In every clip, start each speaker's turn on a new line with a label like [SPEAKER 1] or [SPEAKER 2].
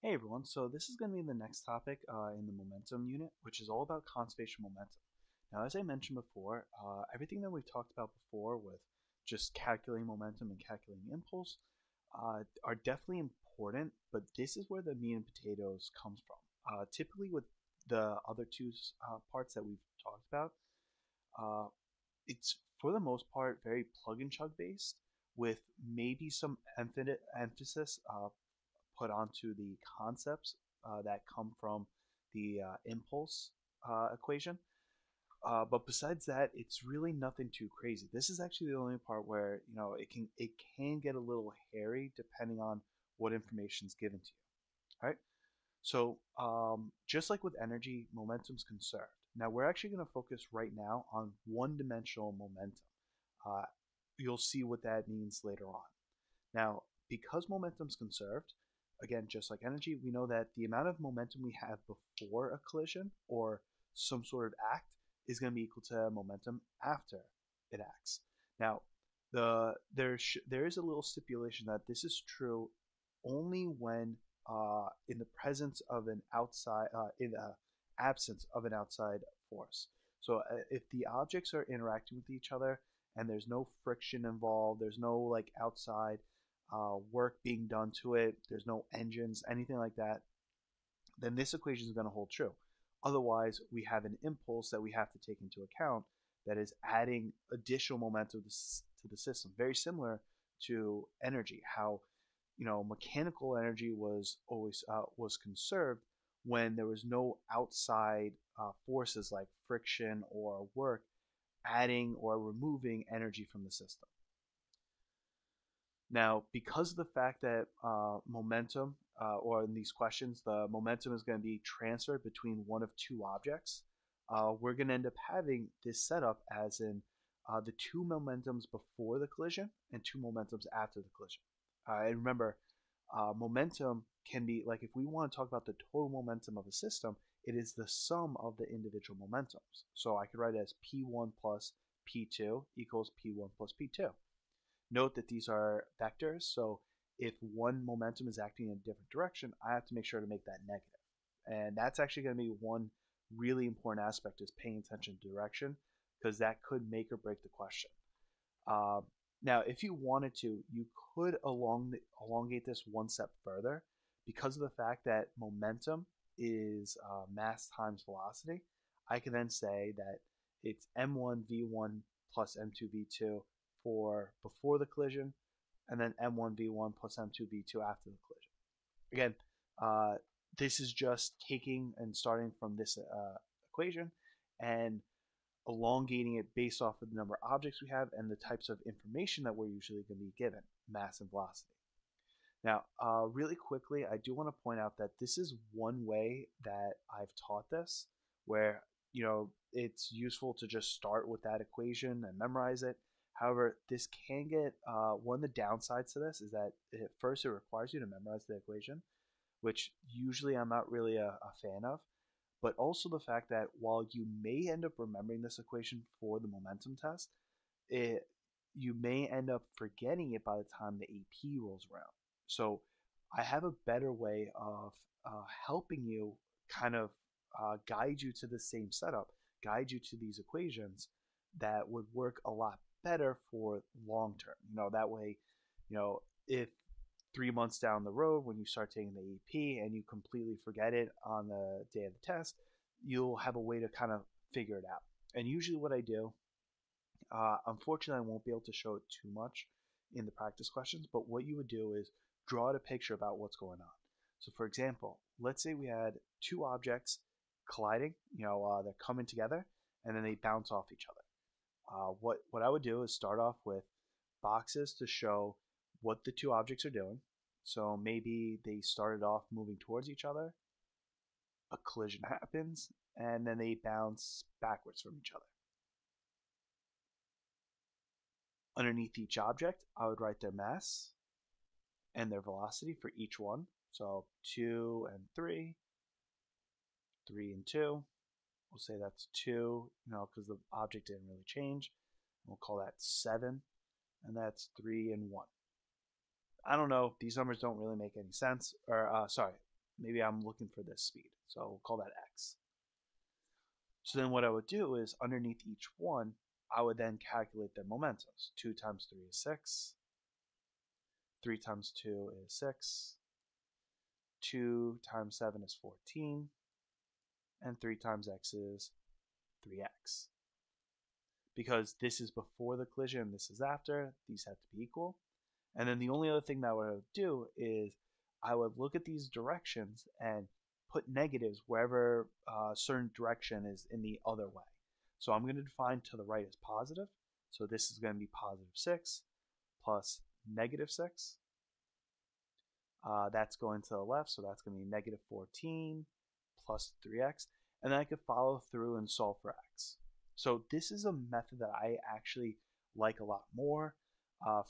[SPEAKER 1] Hey everyone, so this is going to be the next topic in the momentum unit, which is all about conservation momentum. Now, as I mentioned before, everything that we've talked about before with just calculating momentum and calculating impulse are definitely important, but this is where the meat and potatoes comes from. Typically with the other two parts that we've talked about, uh, it's for the most part very plug and chug based with maybe some emphasis put onto the concepts that come from the impulse equation. But besides that, it's really nothing too crazy. This is actually the only part where it can get a little hairy depending on what information is given to you. All right. So just like with energy, momentum's conserved. Now we're actually going to focus right now on one-dimensional momentum. Uh, you'll see what that means later on. Now, because momentum's conserved, again, just like energy, we know that the amount of momentum we have before a collision or some sort of act is going to be equal to momentum after it acts. Now, there is a little stipulation that this is true only when in the presence of an outside in the absence of an outside force. So if the objects are interacting with each other and there's no friction involved, there's no like outside work being done to it, there's no engines, anything like that, then this equation is going to hold true. Otherwise, we have an impulse that we have to take into account that is adding additional momentum to the system. Very similar to energy, how mechanical energy was always was conserved when there was no outside forces like friction or work adding or removing energy from the system. Now, because of the fact that momentum, or in these questions, the momentum is going to be transferred between one of two objects, we're going to end up having this setup as in the two momentums before the collision and two momentums after the collision. And remember, momentum can be like if we want to talk about the total momentum of a system, it is the sum of the individual momentums. So I could write it as P1 plus P2 equals P1 plus P2. Note that these are vectors, so if one momentum is acting in a different direction, I have to make sure to make that negative. And that's actually going to be one really important aspect is paying attention to direction because that could make or break the question. Um, Now, if you wanted to, you could elongate this one step further because of the fact that momentum is mass times velocity. I can then say that it's m1 v1 plus m2 v2 for before the collision, and then m1 v1 plus m2 v2 after the collision. Again, uh, this is just taking and starting from this equation and elongating it based off of the number of objects we have and the types of information that we're usually going to be given, mass and velocity. Now, really quickly, I do want to point out that this is one way that I've taught this, where it's useful to just start with that equation and memorize it. However, this can get one of the downsides to this is that at first it requires you to memorize the equation, which usually I'm not really a fan of, but also the fact that while you may end up remembering this equation for the momentum test, it you may end up forgetting it by the time the AP rolls around. So I have a better way of helping you kind of guide you to the same setup, guide you to these equations that would work a lot better for long term. That way, if 3 months down the road when you start taking the AP and you completely forget it on the day of the test, you'll have a way to kind of figure it out. And usually, what I do, unfortunately, I won't be able to show it too much in the practice questions, but what you would do is draw out a picture about what's going on. So, for example, let's say we had two objects colliding, they're coming together and then they bounce off each other. What I would do is start off with boxes to show what the two objects are doing. So maybe they started off moving towards each other, a collision happens, and then they bounce backwards from each other. Underneath each object, I would write their mass and their velocity for each one. So 2 and 3, 3 and 2. We'll say that's 2, because the object didn't really change. We'll call that 7, and that's 3 and 1. I don't know. These numbers don't really make any sense. Or sorry, maybe I'm looking for this speed, so we'll call that x. So then what I would do is underneath each one, I would then calculate their momentums. 2 times 3 is 6, 3 times 2 is 6, 2 times 7 is 14, and 3 times x is 3x. Because this is before the collision, this is after, these have to be equal. And then the only other thing that I would do is I would look at these directions and put negatives wherever a certain direction is in the other way. So I'm going to define to the right as positive. So this is going to be positive 6 plus negative 6. That's going to the left, so that's going to be negative 14 plus 3x. And then I could follow through and solve for x. So this is a method that I actually like a lot more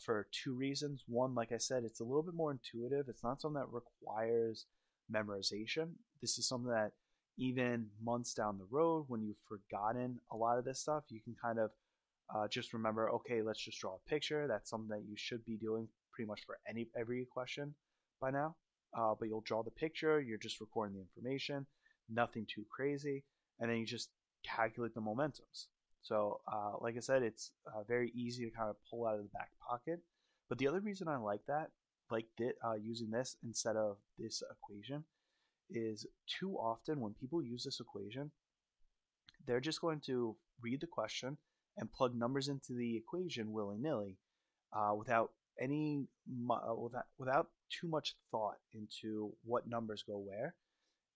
[SPEAKER 1] for two reasons. One, like I said, it's a little bit more intuitive. It's not something that requires memorization. This is something that even months down the road, when you've forgotten a lot of this stuff, you can kind of just remember, okay, let's just draw a picture. That's something that you should be doing pretty much for every question by now. But you'll draw the picture, you're just recording the information, nothing too crazy, and then you just calculate the momentums. So, like I said, it's very easy to kind of pull out of the back pocket. But the other reason I like that, using this instead of this equation, is too often when people use this equation, they're just going to read the question and plug numbers into the equation willy-nilly without any without too much thought into what numbers go where.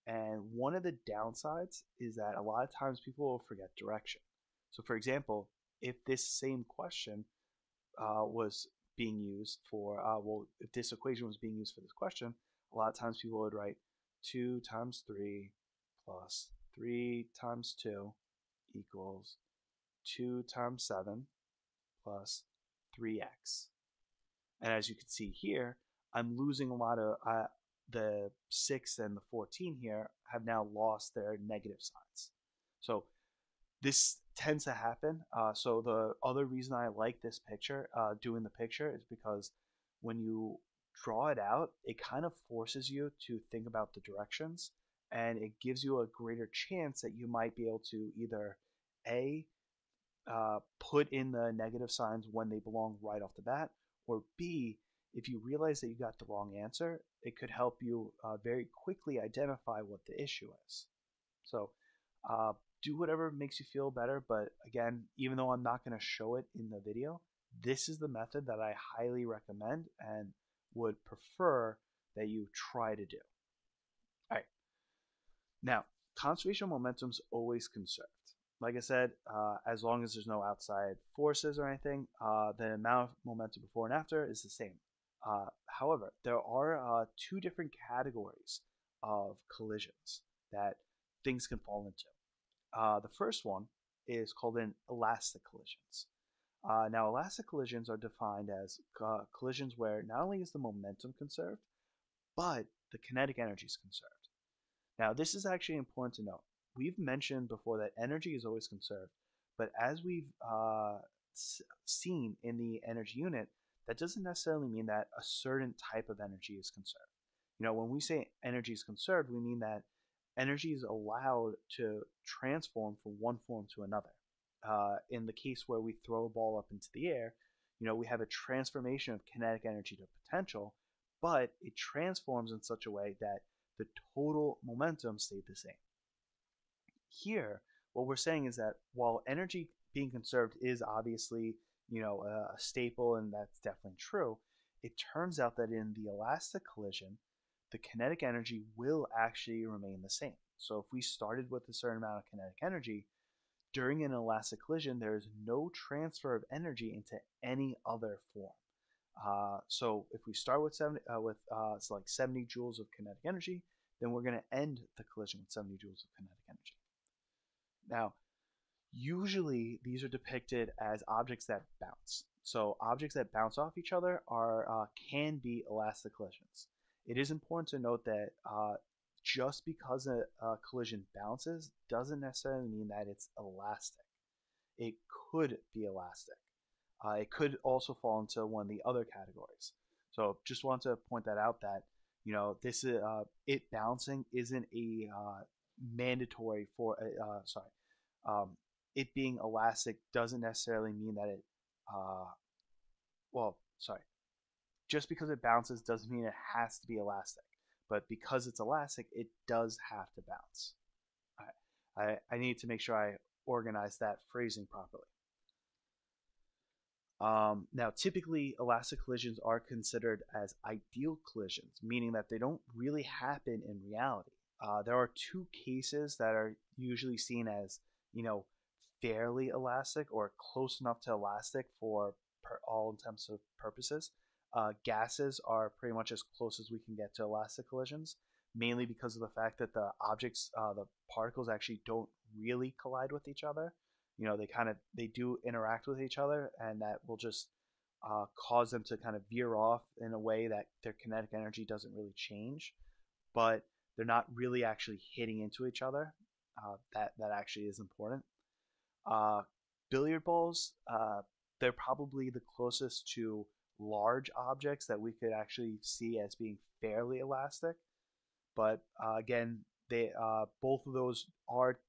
[SPEAKER 1] And one of the downsides is that a lot of times people will forget direction. So for example, if this same question was being used for if this equation was being used for this question, a lot of times people would write 2 times 3 plus 3 times 2 equals 2 times 7 plus 3x. And as you can see here, I'm losing a lot of the 6 and the 14 here have now lost their negative signs. So this tends to happen. So the other reason I like this picture, doing the picture, is because when you draw it out, it kind of forces you to think about the directions, and it gives you a greater chance that you might be able to either A, put in the negative signs when they belong right off the bat, or B, if you realize that you got the wrong answer, it could help you very quickly identify what the issue is. So uh, do whatever makes you feel better, but again, even though I'm not going to show it in the video, this is the method that I highly recommend and would prefer that you try to do. All right. Now, conservation of momentum is always conserved. Like I said, as long as there's no outside forces or anything, the amount of momentum before and after is the same. However, there are two different categories of collisions that things can fall into. The first one is called inelastic collisions. Now, elastic collisions are defined as collisions where not only is the momentum conserved, but the kinetic energy is conserved. Now, this is actually important to note. We've mentioned before that energy is always conserved, but as we've seen in the energy unit, that doesn't necessarily mean that a certain type of energy is conserved. When we say energy is conserved, we mean that energy is allowed to transform from one form to another. In the case where we throw a ball up into the air, we have a transformation of kinetic energy to potential, but it transforms in such a way that the total momentum stayed the same. Here, what we're saying is that while energy being conserved is obviously, a staple, and that's definitely true, it turns out that in the elastic collision, the kinetic energy will actually remain the same. So if we started with a certain amount of kinetic energy, during an elastic collision, there is no transfer of energy into any other form. So if we start with 70 joules of kinetic energy, then we're going to end the collision with 70 joules of kinetic energy. Now, usually these are depicted as objects that bounce. So objects that bounce off each other can be elastic collisions. It is important to note that just because a collision bounces doesn't necessarily mean that it's elastic. It could be elastic. It could also fall into one of the other categories. So just want to point that out, that This is it bouncing isn't a mandatory for sorry, um, it being elastic doesn't necessarily mean that it uh, well, sorry, just because it bounces doesn't mean it has to be elastic. But because it's elastic, it does have to bounce. I need to make sure I organize that phrasing properly. Now, typically, elastic collisions are considered as ideal collisions, meaning that they don't really happen in reality. There are two cases that are usually seen as, you know, fairly elastic or close enough to elastic for all intents and purposes. Gases are pretty much as close as we can get to elastic collisions, mainly because of the fact that the particles actually don't really collide with each other. They do interact with each other, and that will just cause them to kind of veer off in a way that their kinetic energy doesn't really change, but they're not really actually hitting into each other. That actually is important. uh, Billiard balls, they're probably the closest to large objects that we could actually see as being fairly elastic, but again, they both of those are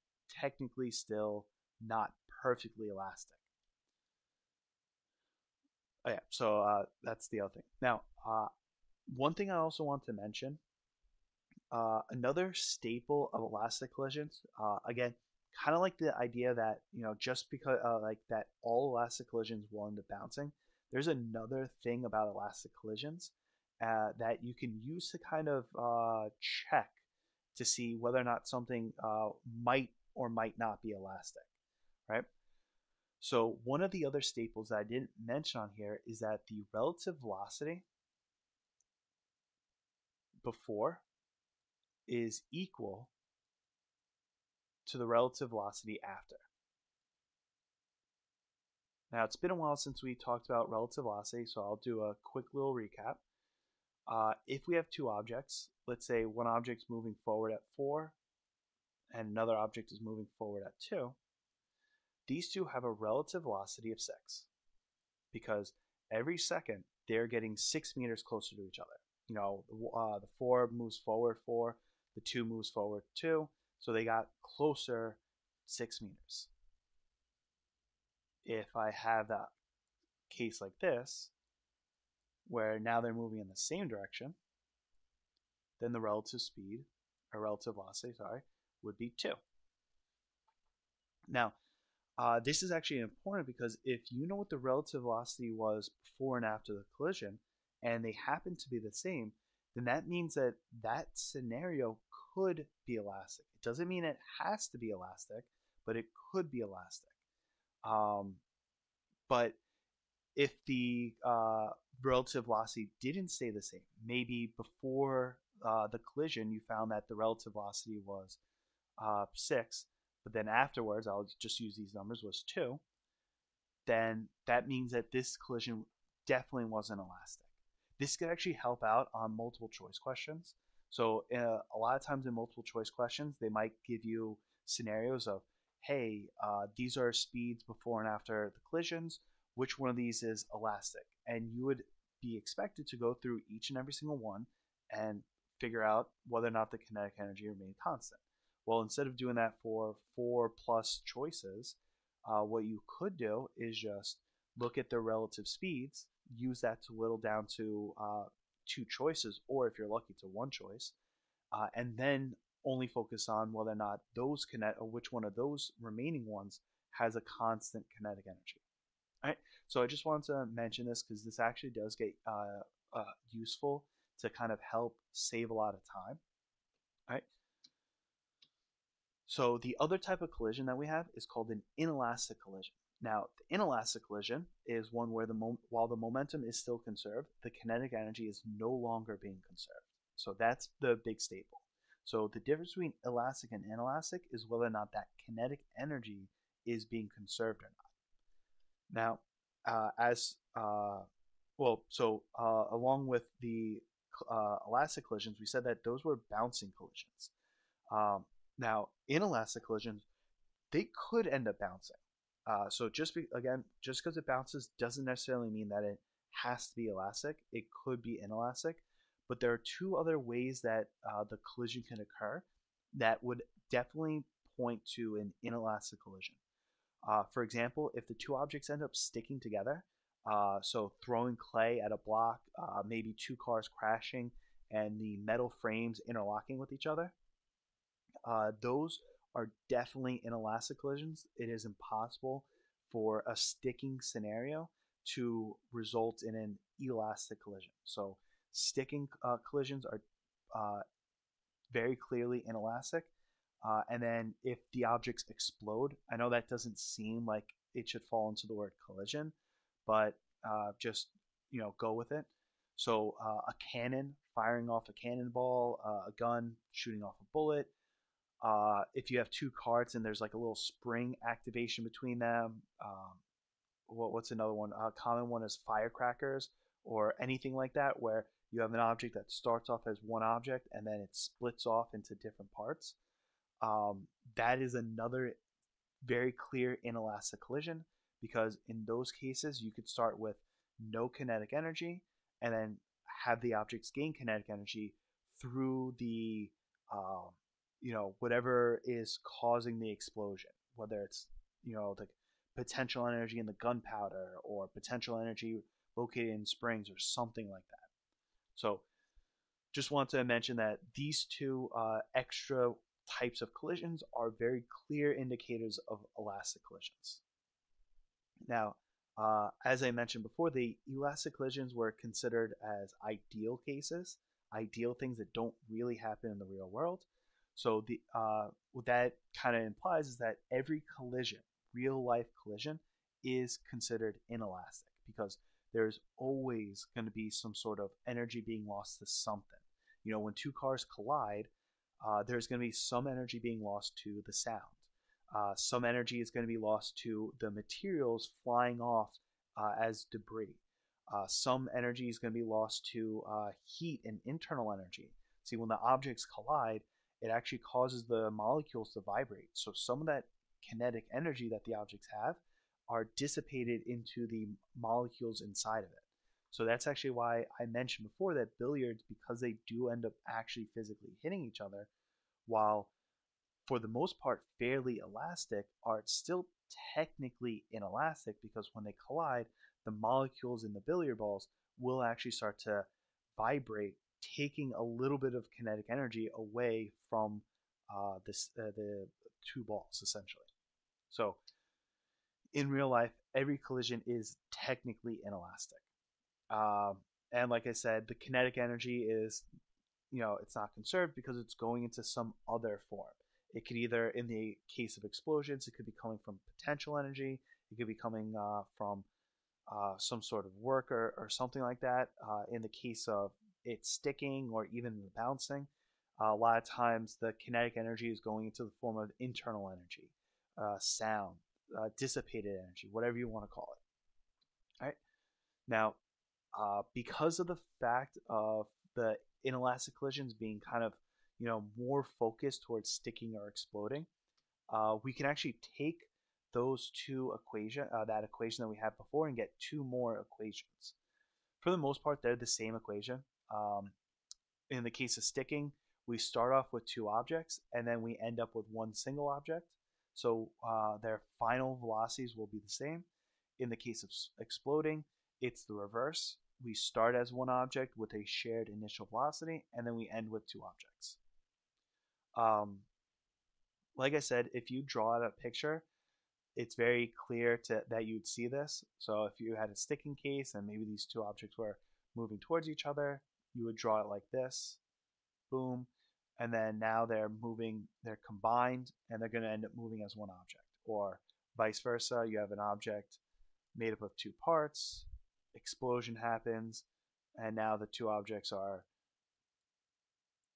[SPEAKER 1] technically still not perfectly elastic. Oh, yeah, so that's the other thing. Now, one thing I also want to mention, another staple of elastic collisions, again, kind of like the idea that just because like that all elastic collisions will end up bouncing. There's another thing about elastic collisions that you can use to kind of check to see whether or not something might or might not be elastic, right? So one of the other staples that I didn't mention on here is that the relative velocity before is equal to the relative velocity after. Now, it's been a while since we talked about relative velocity, so I'll do a quick little recap. If we have two objects, let's say one object's moving forward at 4 and another object is moving forward at 2, these two have a relative velocity of 6 because every second they're getting 6 meters closer to each other. The 4 moves forward 4, the 2 moves forward 2, so they got closer 6 meters. If I have that case like this, where now they're moving in the same direction, then the relative speed, or relative velocity, sorry, would be 2. Now, this is actually important because if you know what the relative velocity was before and after the collision, and they happen to be the same, then that means that that scenario could be elastic. It doesn't mean it has to be elastic, but it could be elastic. Um, but if the relative velocity didn't stay the same, maybe before the collision you found that the relative velocity was 6, but then afterwards, I'll just use these numbers, was 2, then that means that this collision definitely wasn't elastic. This could actually help out on multiple choice questions. So a lot of times in multiple choice questions, they might give you scenarios of, hey, these are speeds before and after the collisions. Which one of these is elastic? And you would be expected to go through each and every single one and figure out whether or not the kinetic energy remained constant. Well, instead of doing that for 4+ choices, what you could do is just look at their relative speeds, use that to whittle down to 2 choices, or if you're lucky to 1 choice, and then only focus on whether or not those or which one of those remaining ones has a constant kinetic energy. All right. So I just wanted to mention this because this actually does get useful to kind of help save a lot of time. All right. So the other type of collision that we have is called an inelastic collision. Now, the inelastic collision is one where while the momentum is still conserved, the kinetic energy is no longer being conserved. So that's the big staple. So the difference between elastic and inelastic is whether or not that kinetic energy is being conserved or not. Now, as well, so along with the elastic collisions, we said that those were bouncing collisions. Um, Now, inelastic collisions, they could end up bouncing. So again, just because it bounces doesn't necessarily mean that it has to be elastic. It could be inelastic, But there are two other ways that the collision can occur that would definitely point to an inelastic collision. For example, if the two objects end up sticking together, so throwing clay at a block, maybe two cars crashing, and the metal frames interlocking with each other, those are definitely inelastic collisions. It is impossible for a sticking scenario to result in an elastic collision. So sticking collisions are uh, very clearly inelastic. And then if the objects explode, I know that doesn't seem like it should fall into the word collision, but just go with it. So a cannon firing off a cannonball, a gun shooting off a bullet. If you have two carts and there's like a little spring activation between them, what's another one? A common one is firecrackers or anything like that, where you have an object that starts off as one object and then it splits off into different parts. Um, that is another very clear inelastic collision, because in those cases you could start with no kinetic energy and then have the objects gain kinetic energy through the um, whatever is causing the explosion, whether it's the potential energy in the gunpowder or potential energy located in springs or something like that. So just want to mention that these two extra types of collisions are very clear indicators of elastic collisions. Now, as I mentioned before, the elastic collisions were considered as ideal cases, ideal things that don't really happen in the real world. So what that kind of implies is that every collision, real life collision, is considered inelastic, because there's always going to be some sort of energy being lost to something. When two cars collide, there's going to be some energy being lost to the sound. Some energy is going to be lost to the materials flying off as debris. Some energy is going to be lost to heat and internal energy. See, when the objects collide, it actually causes the molecules to vibrate. So some of that kinetic energy that the objects have are dissipated into the molecules inside of it. So that's actually why I mentioned before that billiards, because they do end up actually physically hitting each other, while for the most part fairly elastic, are still technically inelastic, because when they collide, the molecules in the billiard balls will actually start to vibrate, taking a little bit of kinetic energy away from the two balls essentially. So in real life, every collision is technically inelastic. Um, and like I said, the kinetic energy is, it's not conserved because it's going into some other form. It could either, in the case of explosions, it could be coming from potential energy. It could be coming from some sort of work or something like that. In the case of it sticking or even the bouncing, a lot of times the kinetic energy is going into the form of internal energy, sound, dissipated energy, whatever you want to call it. All right. Now, because of the fact of the inelastic collisions being kind of more focused towards sticking or exploding, we can actually take those two that equation that we had before, and get two more equations. For the most part, they're the same equation. In the case of sticking, we start off with two objects and then we end up with one single object. So their final velocities will be the same. In the case of exploding, it's the reverse. We start as one object with a shared initial velocity, and then we end with two objects. Um, like I said, if you draw out a picture, it's very clear that you'd see this. So if you had a sticking case and maybe these two objects were moving towards each other, you would draw it like this, boom, and then now they're combined, and they're going to end up moving as one object. Or vice versa, you have an object made up of two parts, explosion happens, and now the two objects are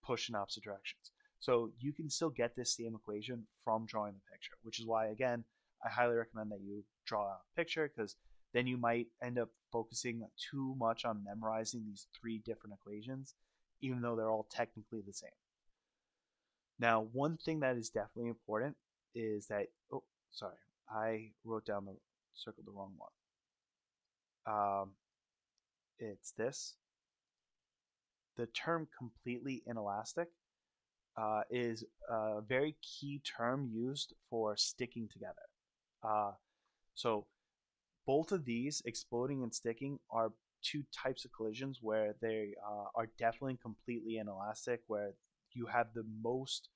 [SPEAKER 1] pushed in opposite directions. So you can still get this same equation from drawing the picture, which is why, again, I highly recommend that you draw a picture, because then you might end up focusing too much on memorizing these three different equations, even though they're all technically the same. Now, one thing that is definitely important is that, oh, sorry, I wrote down circled the wrong one. It's this. the term completely inelastic is a very key term used for sticking together. Uh, so both of these, exploding and sticking, are two types of collisions where they are definitely completely inelastic, where you have the most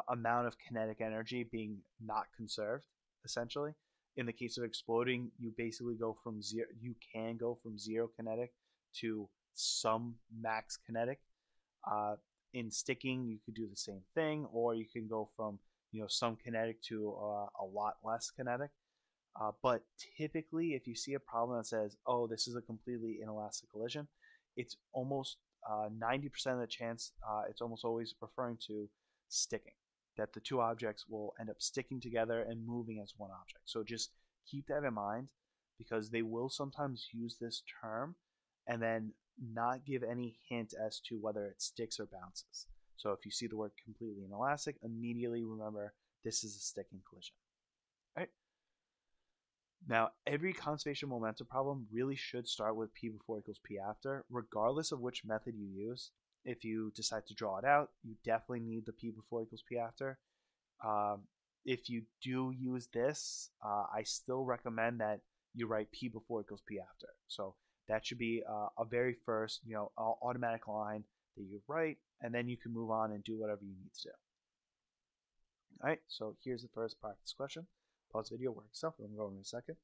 [SPEAKER 1] amount of kinetic energy being not conserved, essentially. In the case of exploding, you basically go from zero, you can go from zero kinetic to some max kinetic. Uh, in sticking, you could do the same thing, or you can go from some kinetic to a lot less kinetic. But typically, if you see a problem that says, "Oh, this is a completely inelastic collision," it's almost 90% of the chance it's almost always referring to sticking. That the two objects will end up sticking together and moving as one object. So just keep that in mind because they will sometimes use this term and then not give any hint as to whether it sticks or bounces. So if you see the word completely inelastic, immediately remember this is a sticking collision. All right. Now, every conservation momentum problem really should start with P before equals P after, regardless of which method you use. If you decide to draw it out, you definitely need the P before equals P after. If you do use this, I still recommend that you write P before equals P after. So that should be a very first, automatic line that you write, and then you can move on and do whatever you need to do. All right, so here's the first practice question. Pause the video, work yourself. I'm going in a second.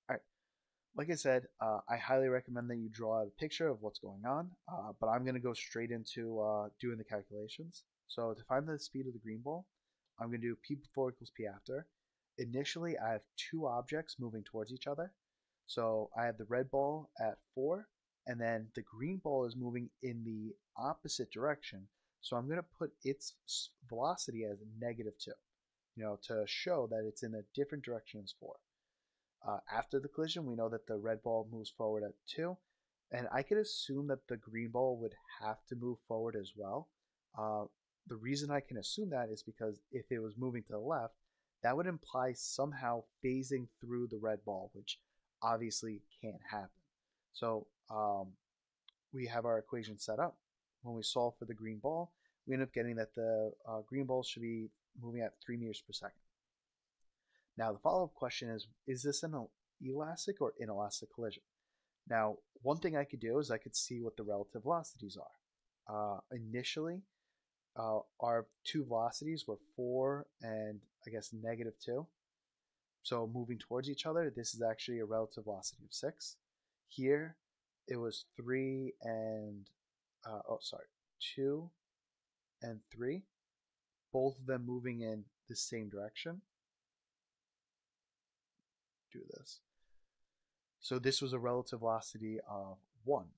[SPEAKER 1] All right. Like I said, I highly recommend that you draw a picture of what's going on, but I'm going to go straight into doing the calculations. So to find the speed of the green ball, I'm going to do P before equals P after. Initially, I have two objects moving towards each other. So I have the red ball at 4, and then the green ball is moving in the opposite direction. So I'm going to put its velocity as -2, to show that it's in a different direction as 4. After the collision, we know that the red ball moves forward at 2, and I could assume that the green ball would have to move forward as well. The reason I can assume that is because if it was moving to the left, that would imply somehow phasing through the red ball, which obviously can't happen. So we have our equation set up. When we solve for the green ball, we end up getting that the green ball should be moving at 3 meters per second. Now, the follow-up question is this an elastic or inelastic collision? Now, one thing I could do is I could see what the relative velocities are. Initially, our two velocities were 4 and I guess -2. So moving towards each other, this is actually a relative velocity of 6. Here, it was 3 and, 2 and 3, both of them moving in the same direction. Do this. So this was a relative velocity of 1.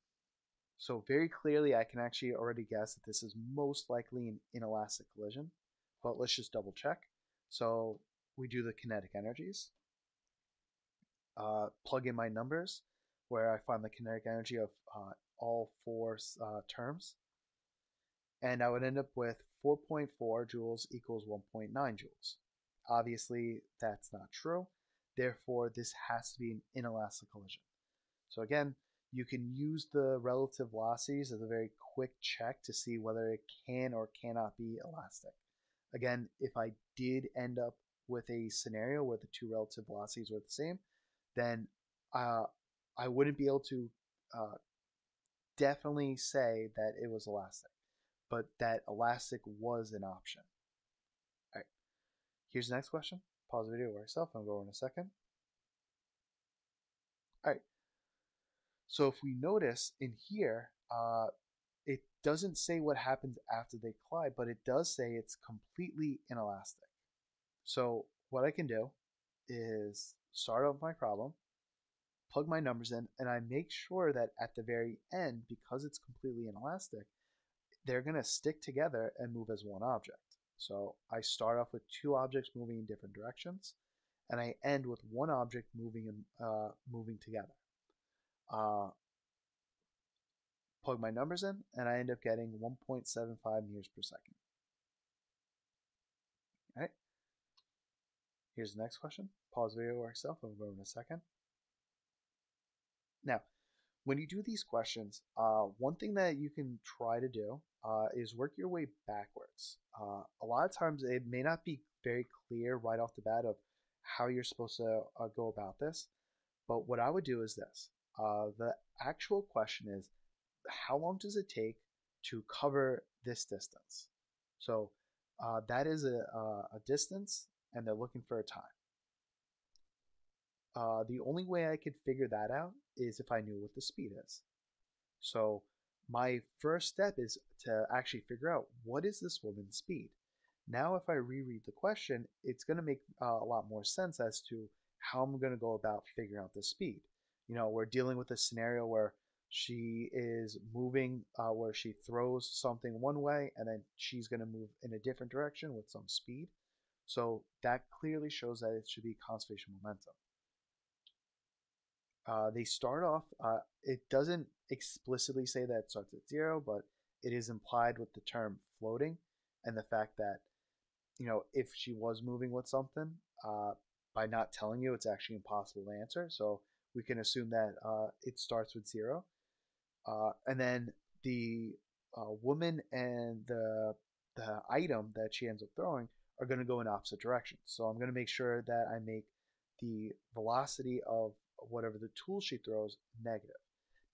[SPEAKER 1] So very clearly I can actually already guess that this is most likely an inelastic collision, but let's just double check. So we do the kinetic energies, plug in my numbers where I find the kinetic energy of all 4 terms, and I would end up with 4.4 joules equals 1.9 joules. Obviously that's not true, therefore this has to be an inelastic collision. So again, you can use the relative velocities as a very quick check to see whether it can or cannot be elastic. Again, if I did end up with a scenario where the two relative velocities were the same, then I wouldn't be able to definitely say that it was elastic, but that elastic was an option. All right, here's the next question. Pause the video, work yourself. I'll go over in a second. All right, so if we notice in here, it doesn't say what happens after they collide, but it does say it's completely inelastic. So what I can do is start off my problem, plug my numbers in, and I make sure that at the very end, because it's completely inelastic, they're going to stick together and move as one object. So I start off with two objects moving in different directions, and I end with one object moving together. Plug my numbers in, and I end up getting 1.75 meters per second. All right. Here's the next question. Pause the video, work yourself. I'll go in a second. Now, when you do these questions, one thing that you can try to do is work your way backwards. A lot of times it may not be very clear right off the bat of how you're supposed to go about this, but what I would do is this. The actual question is, how long does it take to cover this distance? So that is a distance, and they're looking for a time. The only way I could figure that out is if I knew what the speed is. So my first step is to actually figure out what is this woman's speed. Now, if I reread the question, it's going to make a lot more sense as to how I'm going to go about figuring out the speed. We're dealing with a scenario where she is moving, where she throws something one way and then she's going to move in a different direction with some speed. So that clearly shows that it should be conservation momentum. They start off, it doesn't explicitly say that it starts at zero, but it is implied with the term floating and the fact that, if she was moving with something, by not telling you, it's actually impossible to answer. So we can assume that it starts with zero. And then the woman and the item that she ends up throwing are going to go in opposite directions. So I'm going to make sure that I make the velocity of whatever the tool she throws negative.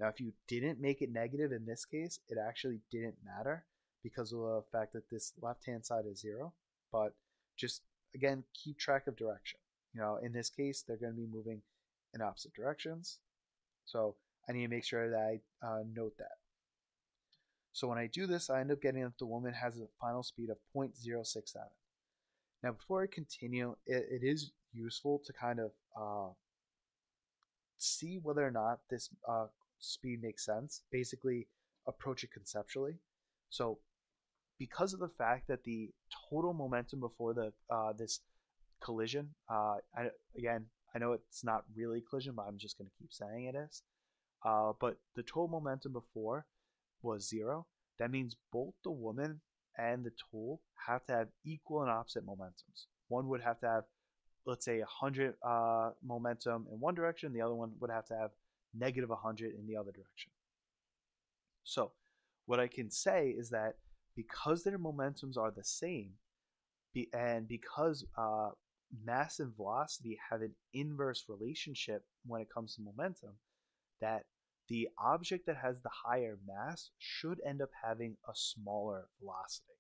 [SPEAKER 1] Now, if you didn't make it negative in this case, it actually didn't matter because of the fact that this left-hand side is zero. But just, again, keep track of direction. In this case, they're going to be moving in opposite directions. So I need to make sure that I note that. So when I do this, I end up getting that the woman has a final speed of 0.067. Now, before I continue, it is useful to kind of see whether or not this speed makes sense. Basically, approach it conceptually. So because of the fact that the total momentum before the this collision, again, I know it's not really collision, but I'm just going to keep saying it is. But the total momentum before was zero. That means both the woman and the tool have to have equal and opposite momentums. One would have to have, let's say, 100 momentum in one direction. The other one would have to have negative 100 in the other direction. So what I can say is that because their momentums are the same, and because mass and velocity have an inverse relationship when it comes to momentum, that the object that has the higher mass should end up having a smaller velocity.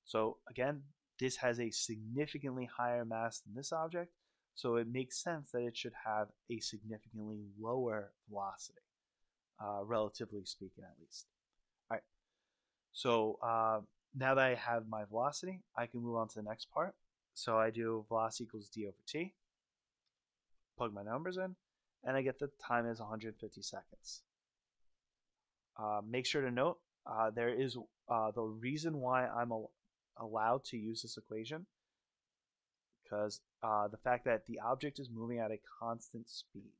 [SPEAKER 1] So again, this has a significantly higher mass than this object, so it makes sense that it should have a significantly lower velocity, relatively speaking at least. All right, so now that I have my velocity, I can move on to the next part. So I do velocity equals d over t, plug my numbers in, and I get the time is 150 seconds. Make sure to note there is the reason why I'm allowed to use this equation, because the fact that the object is moving at a constant speed.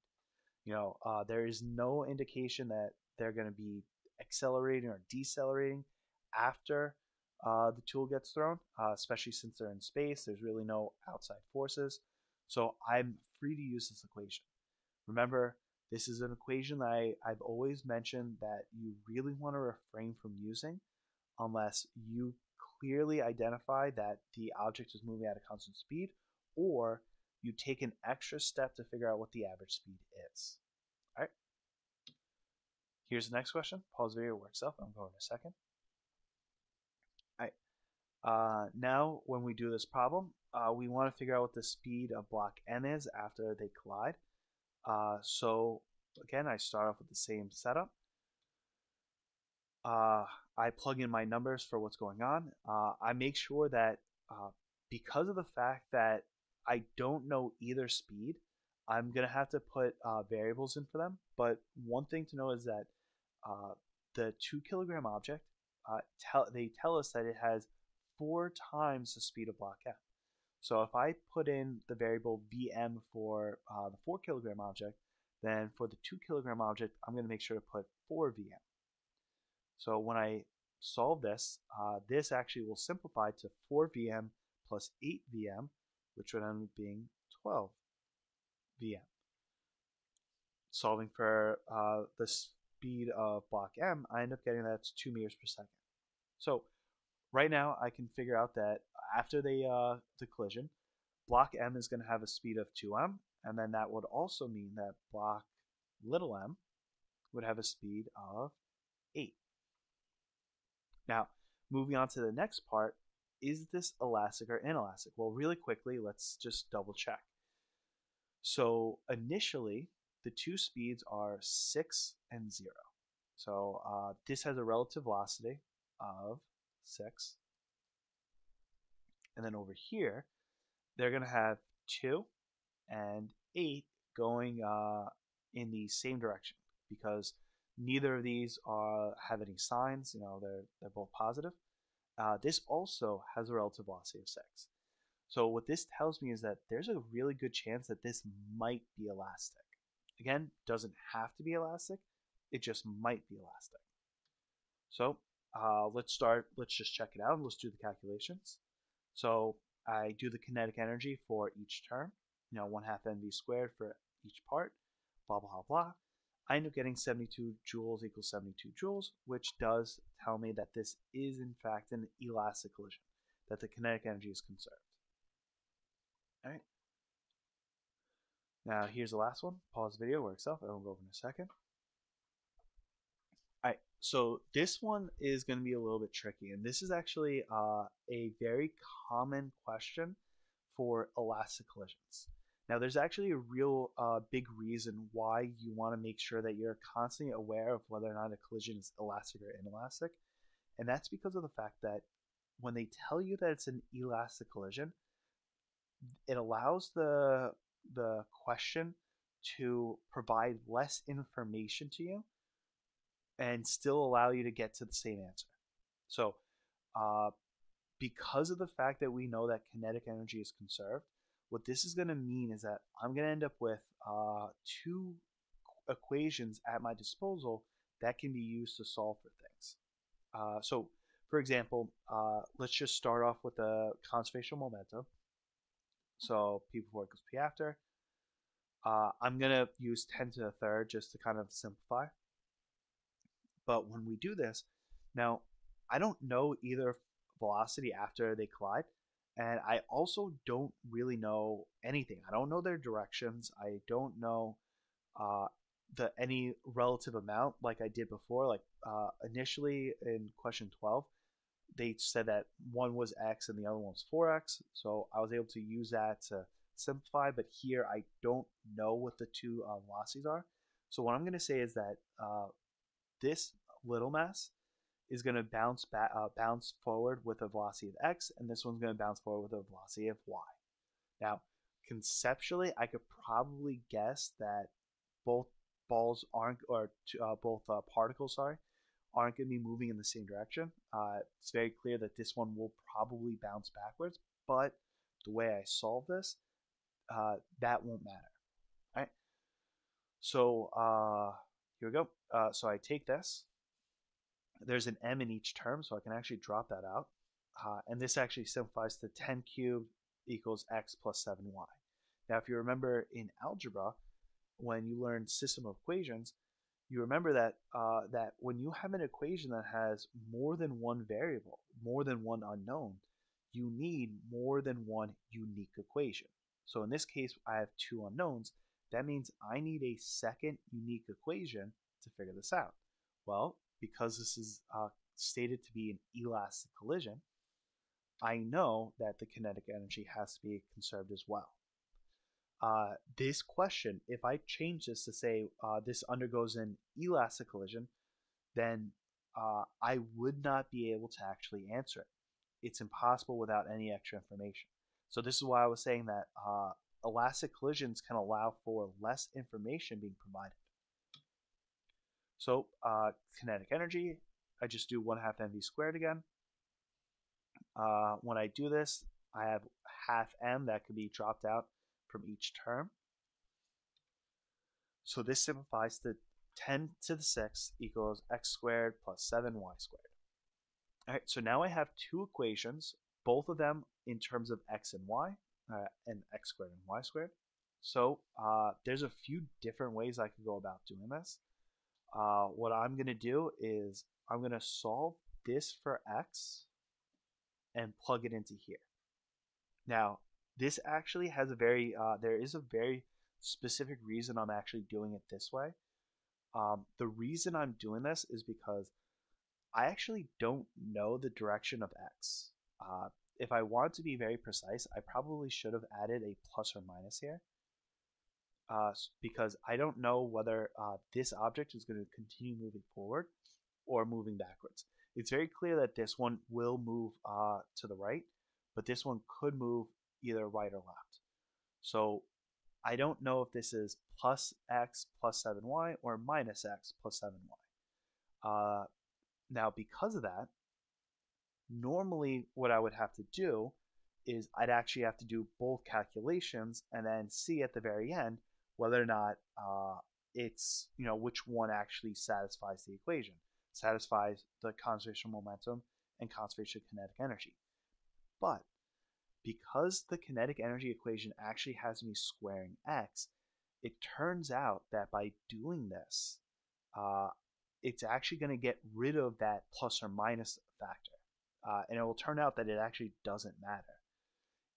[SPEAKER 1] There is no indication that they're going to be accelerating or decelerating after the tool gets thrown, especially since they're in space. There's really no outside forces. So I'm free to use this equation. Remember, this is an equation that I've always mentioned that you really want to refrain from using unless you clearly identify that the object is moving at a constant speed, or you take an extra step to figure out what the average speed is. All right. Here's the next question. Pause the video, work itself. I'm going in a second. All right. Now, when we do this problem, we want to figure out what the speed of block M is after they collide. So again, I start off with the same setup. I plug in my numbers for what's going on. I make sure that because of the fact that I don't know either speed, I'm going to have to put variables in for them. But one thing to know is that the 2 kilogram object, they tell us that it has 4 times the speed of block M. So if I put in the variable Vm for the 4 kilogram object, then for the 2 kilogram object, I'm going to make sure to put 4Vm. So when I solve this, this actually will simplify to 4Vm plus 8Vm, which would end up being 12Vm. solving for the speed of block m, I end up getting that's 2 meters per second. So right now I can figure out that after the collision, block m is going to have a speed of 2m, and then that would also mean that block little m would have a speed of 8. Now, moving on to the next part, is this elastic or inelastic? Well, really quickly, let's just double check. So initially, the two speeds are 6 and 0. So this has a relative velocity of 6. And then over here, they're going to have 2 and 8 going in the same direction because neither of these have any signs. They're both positive. This also has a relative velocity of 6. So what this tells me is that there's a really good chance that this might be elastic. Again, doesn't have to be elastic. It just might be elastic. So let's just check it out. Let's do the calculations. So I do the kinetic energy for each term, 1/2 mv squared for each part, blah, blah, blah. I end up getting 72 joules equals 72 joules, which does tell me that this is in fact an elastic collision, that the kinetic energy is conserved. All right. Now here's the last one. Pause the video, work itself. I will go over in a second. All right. So this one is going to be a little bit tricky, and this is actually a very common question for elastic collisions. Now, there's actually a real big reason why you want to make sure that you're constantly aware of whether or not a collision is elastic or inelastic, and that's because of the fact that when they tell you that it's an elastic collision, it allows the question to provide less information to you and still allow you to get to the same answer. So, uh, because of the fact that we know that kinetic energy is conserved, what this is going to mean is that I'm going to end up with two equations at my disposal that can be used to solve for things. So, for example, let's just start off with the conservation momentum. So P before equals P after. I'm going to use 10 to the third just to kind of simplify. But when we do this, now I don't know either velocity after they collide, and I also don't really know anything. I don't know their directions. I don't know uh, any relative amount like I did before. Like initially in question 12, they said that one was x and the other one was 4x, so I was able to use that to simplify. But here I don't know what the two velocities are. So what I'm going to say is that this little mass is going to bounce forward with a velocity of x, and this one's going to bounce forward with a velocity of y. Now, conceptually, I could probably guess that both balls aren't, or both particles, sorry, aren't going to be moving in the same direction. It's very clear that this one will probably bounce backwards, but the way I solve this, that won't matter. All right. So here we go. So I take this. There's an m in each term, so I can actually drop that out. And this actually simplifies to 10 cubed equals x plus 7y. Now, if you remember in algebra, when you learn system of equations, you remember that that when you have an equation that has more than one variable, more than one unknown, you need more than one unique equation. So in this case, I have two unknowns. That means I need a second unique equation to figure this out. Well, because this is stated to be an elastic collision, I know that the kinetic energy has to be conserved as well. This question, if I change this to say this undergoes an elastic collision, then I would not be able to actually answer it. It's impossible without any extra information. So this is why I was saying that elastic collisions can allow for less information being provided. So kinetic energy, I just do 1/2 mv squared again. When I do this, I have 1/2 m that could be dropped out from each term. So this simplifies to 10 to the 6th equals x squared plus 7y squared. All right, so now I have two equations, both of them in terms of x and y, and x squared and y squared. So there's a few different ways I could go about doing this. What I'm going to do is I'm going to solve this for x and plug it into here. Now, this actually has a there is a very specific reason I'm actually doing it this way. The reason I'm doing this is because I actually don't know the direction of x. Uh, if I want to be very precise, I probably should have added a plus or minus here, because I don't know whether this object is going to continue moving forward or moving backwards. It's very clear that this one will move to the right, but this one could move either right or left. So I don't know if this is plus x plus 7y or minus x plus 7y. Now, because of that, normally what I would have to do is I'd actually have to do both calculations and then see at the very end whether or not it's, which one actually satisfies the equation, satisfies the conservation of momentum and conservation of kinetic energy. But because the kinetic energy equation actually has me squaring x, it turns out that by doing this, uh, it's actually going to get rid of that plus or minus factor. And it will turn out that it actually doesn't matter.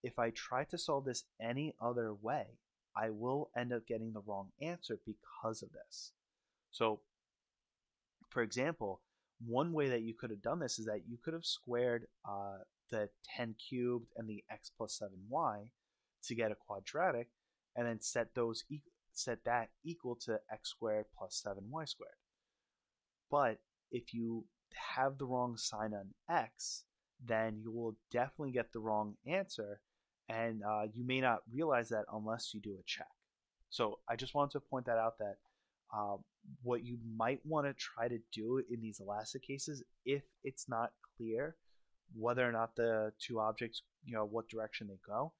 [SPEAKER 1] If I try to solve this any other way, I will end up getting the wrong answer because of this. So, for example, one way that you could have done this is that you could have squared the 10 cubed and the x plus 7y to get a quadratic, and then set that equal to x squared plus 7y squared. But if you have the wrong sign on x, then you will definitely get the wrong answer, and you may not realize that unless you do a check. So I just wanted to point that out, that uh, what you might want to try to do in these elastic cases, if it's not clear whether or not the two objects, what direction they go,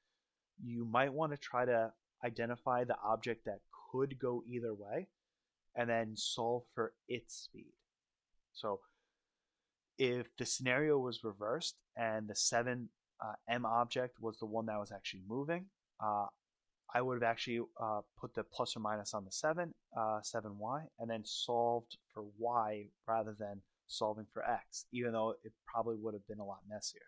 [SPEAKER 1] you might want to try to identify the object that could go either way and then solve for its speed. So if the scenario was reversed and the 7m object was the one that was actually moving, uh, I would have actually put the plus or minus on the 7y, and then solved for y rather than solving for x, even though it probably would have been a lot messier.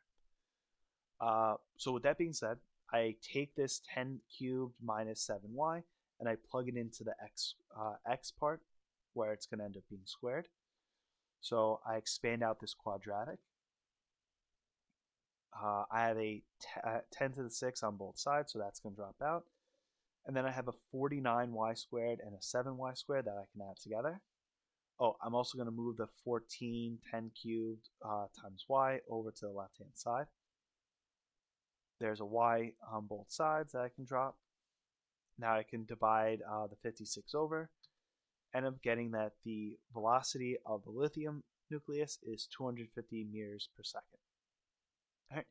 [SPEAKER 1] So with that being said, I take this 10 cubed minus 7y and I plug it into the x part where it's going to end up being squared. So I expand out this quadratic. I have a 10 to the 6 on both sides, so that's going to drop out. And then I have a 49y squared and a 7y squared that I can add together. Oh, I'm also going to move the 14 10 cubed times y over to the left-hand side. There's a y on both sides that I can drop. Now I can divide the 56 over, and I'm getting that the velocity of the lithium nucleus is 250 meters per second. All right.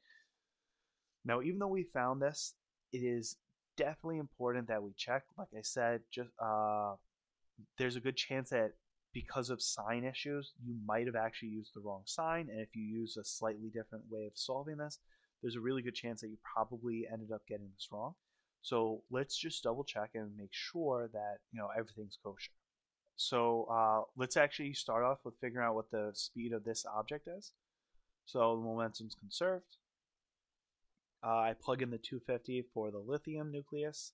[SPEAKER 1] Now, even though we found this, it is definitely important that we check. Like I said, just there's a good chance that because of sign issues, you might have actually used the wrong sign, and if you use a slightly different way of solving this, there's a really good chance that you probably ended up getting this wrong. So let's just double check and make sure that everything's kosher. So let's actually start off with figuring out what the speed of this object is. So the momentum's conserved. I plug in the 250 for the lithium nucleus,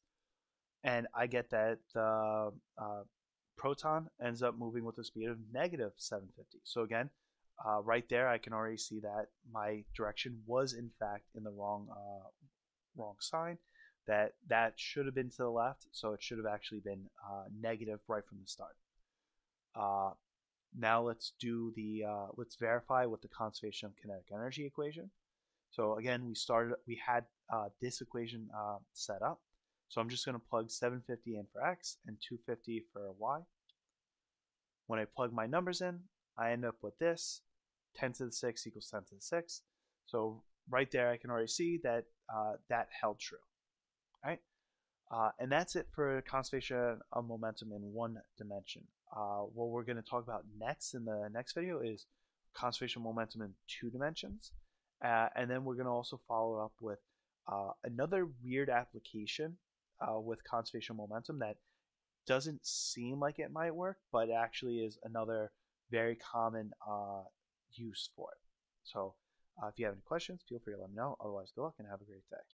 [SPEAKER 1] and I get that the proton ends up moving with a speed of negative 750. So again, right there, I can already see that my direction was in fact in the wrong sign. That should have been to the left, so it should have actually been negative right from the start. Now let's verify with the conservation of kinetic energy equation. So again, we had this equation set up. So I'm just going to plug 750 in for x and 250 for y. When I plug my numbers in, I end up with this. 10 to the 6 equals 10 to the 6. So right there, I can already see that that held true. All right. And that's it for conservation of momentum in one dimension. What we're going to talk about next in the next video is conservation of momentum in two dimensions. And then we're going to also follow up with another weird application with conservation momentum that doesn't seem like it might work, but actually is another very common use for it. So if you have any questions, feel free to let me know. Otherwise, good luck and have a great day.